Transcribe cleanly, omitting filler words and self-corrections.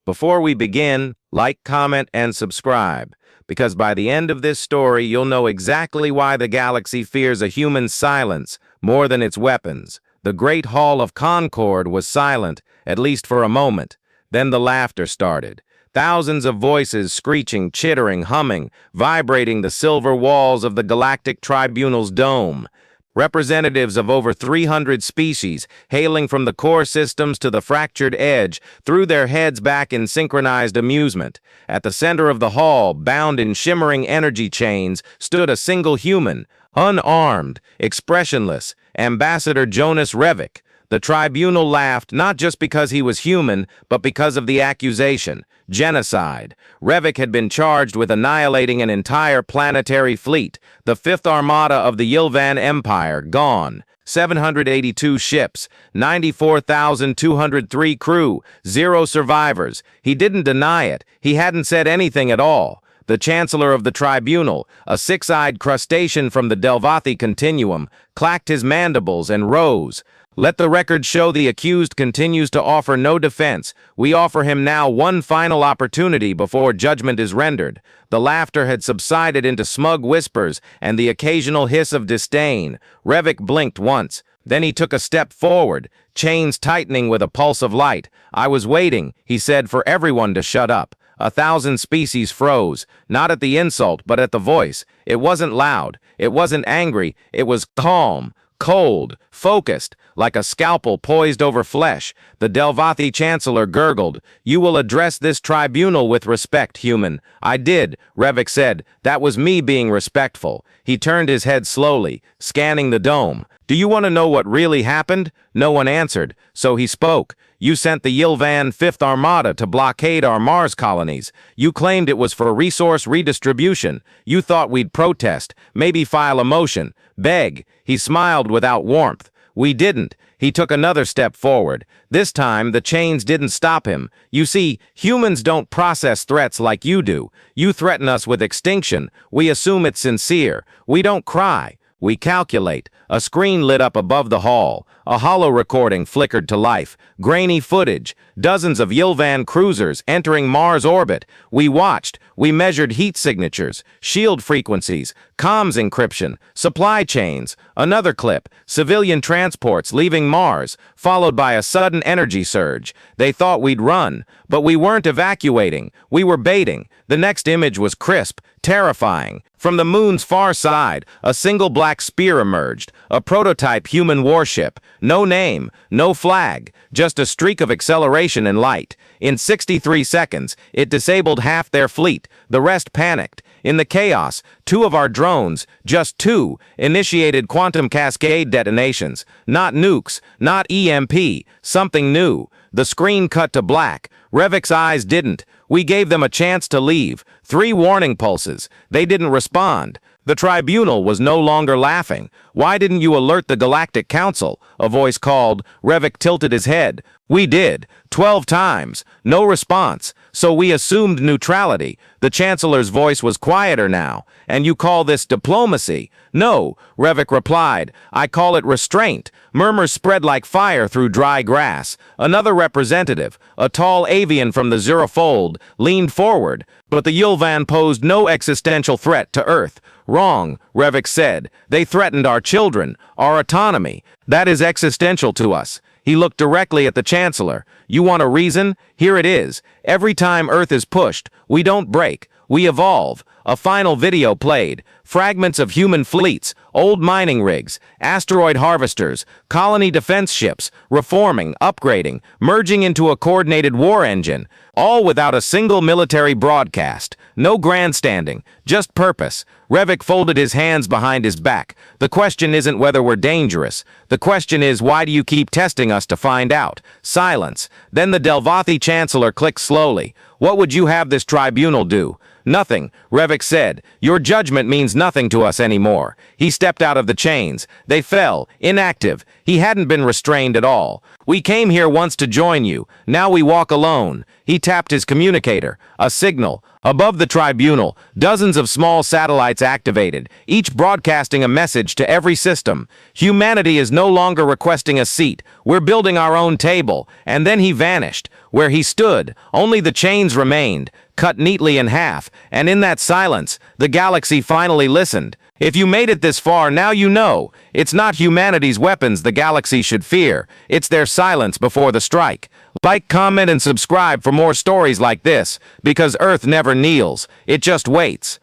Before we begin, like, comment, and subscribe, because by the end of this story, you'll know exactly why the galaxy fears a human silence more than its weapons. The Great Hall of Concord was silent, at least for a moment. Then the laughter started. Thousands of voices screeching, chittering, humming, vibrating the silver walls of the Galactic Tribunal's dome. Representatives of over 300 species, hailing from the core systems to the fractured edge, threw their heads back in synchronized amusement. At the center of the hall, bound in shimmering energy chains, stood a single human, unarmed, expressionless, Ambassador Jonas Revik. The tribunal laughed not just because he was human, but because of the accusation. Genocide. Revik had been charged with annihilating an entire planetary fleet, the Fifth Armada of the Yilvan Empire, gone. 782 ships, 94,203 crew, 0 survivors. He didn't deny it. He hadn't said anything at all. The Chancellor of the Tribunal, a six-eyed crustacean from the Delvathi continuum, clacked his mandibles and rose. Let the record show the accused continues to offer no defense. We offer him now one final opportunity before judgment is rendered. The laughter had subsided into smug whispers and the occasional hiss of disdain. Revik blinked once. Then he took a step forward, chains tightening with a pulse of light. I was waiting, he said, for everyone to shut up. 1,000 species froze, not at the insult, but at the voice. It wasn't loud. It wasn't angry. It was calm. Cold, focused, like a scalpel poised over flesh. The Delvathi Chancellor gurgled, "You will address this tribunal with respect, human." "I did," Revik said. "That was me being respectful." He turned his head slowly, scanning the dome. "Do you want to know what really happened?" No one answered, so he spoke. "You sent the Yilvan Fifth Armada to blockade our Mars colonies. You claimed it was for resource redistribution. You thought we'd protest, maybe file a motion, beg." He smiled without warmth. "We didn't." He took another step forward. This time, the chains didn't stop him. "You see, humans don't process threats like you do. You threaten us with extinction. We assume it's sincere. We don't cry. We calculate." A screen lit up above the hall. A holo recording flickered to life. Grainy footage. Dozens of Yilvan cruisers entering Mars orbit. We watched. We measured heat signatures, shield frequencies, comms encryption, supply chains. Another clip. Civilian transports leaving Mars, followed by a sudden energy surge. They thought we'd run, but we weren't evacuating. We were baiting. The next image was crisp, terrifying. From the moon's far side, a single black spear emerged, a prototype human warship. No name, no flag, just a streak of acceleration and light. In 63 seconds, it disabled half their fleet. The rest panicked. In the chaos, 2 of our drones, just 2, initiated quantum cascade detonations. Not nukes, not EMP, something new. The screen cut to black. Revik's eyes didn't. We gave them a chance to leave. 3 warning pulses. They didn't respond. The tribunal was no longer laughing. "Why didn't you alert the Galactic Council?" a voice called. Revik tilted his head. "We did. 12 times. No response. So we assumed neutrality." The Chancellor's voice was quieter now. "And you call this diplomacy?" "No," Revik replied. "I call it restraint." Murmurs spread like fire through dry grass. Another representative, a tall avian from the Zerofold, leaned forward. "But the Yilvan posed no existential threat to Earth." "Wrong," Revik said. "They threatened our children, our autonomy. That is existential to us." He looked directly at the Chancellor. "You want a reason? Here it is. Every time Earth is pushed, we don't break. We evolve." A final video played. Fragments of human fleets, old mining rigs, asteroid harvesters, colony defense ships, reforming, upgrading, merging into a coordinated war engine. All without a single military broadcast. No grandstanding, just purpose. Revik folded his hands behind his back. "The question isn't whether we're dangerous. The question is, why do you keep testing us to find out?" Silence. Then the Delvathi Chancellor clicked slowly. "What would you have this tribunal do?" "Nothing," Revik said. "Your judgment means nothing to us anymore." He stepped out of the chains. They fell, inactive. He hadn't been restrained at all. We came here once to join you. Now we walk alone." He tapped his communicator. A signal. Above the tribunal, dozens of small satellites activated, each broadcasting a message to every system. Humanity is no longer requesting a seat. We're building our own table. And then he vanished. Where he stood, only the chains remained, cut neatly in half, and in that silence, the galaxy finally listened. If you made it this far, now you know. It's not humanity's weapons the galaxy should fear. It's their silence before the strike. Like, comment, and subscribe for more stories like this, because Earth never kneels. It just waits.